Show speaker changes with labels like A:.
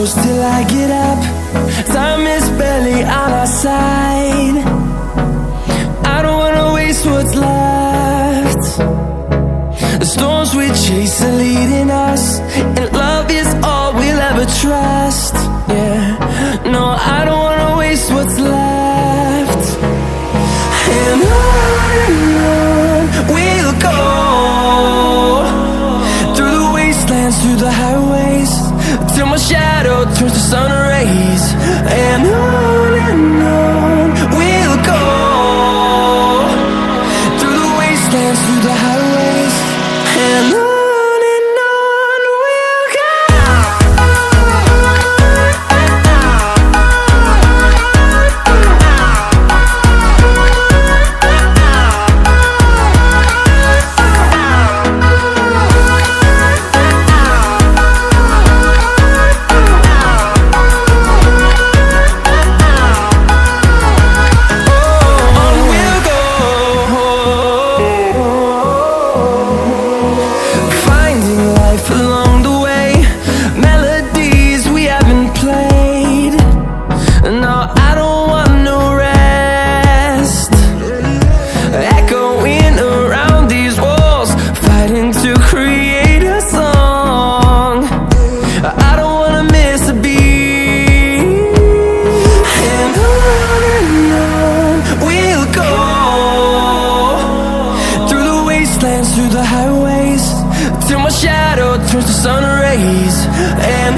A: close till I get up. Time is barely on our side. I don't wanna waste what's left. The storms we chase are leading us, and love is all we'll ever trust. Yeah, no, I don't wanna waste what's left. And on we'll go, through the wastelands, through the highways, till my shadow turns to sun rays. And on we'll go, through the wastelands, through the highways, and on we'll go. Through the highways, till my shadow turns to sun rays. And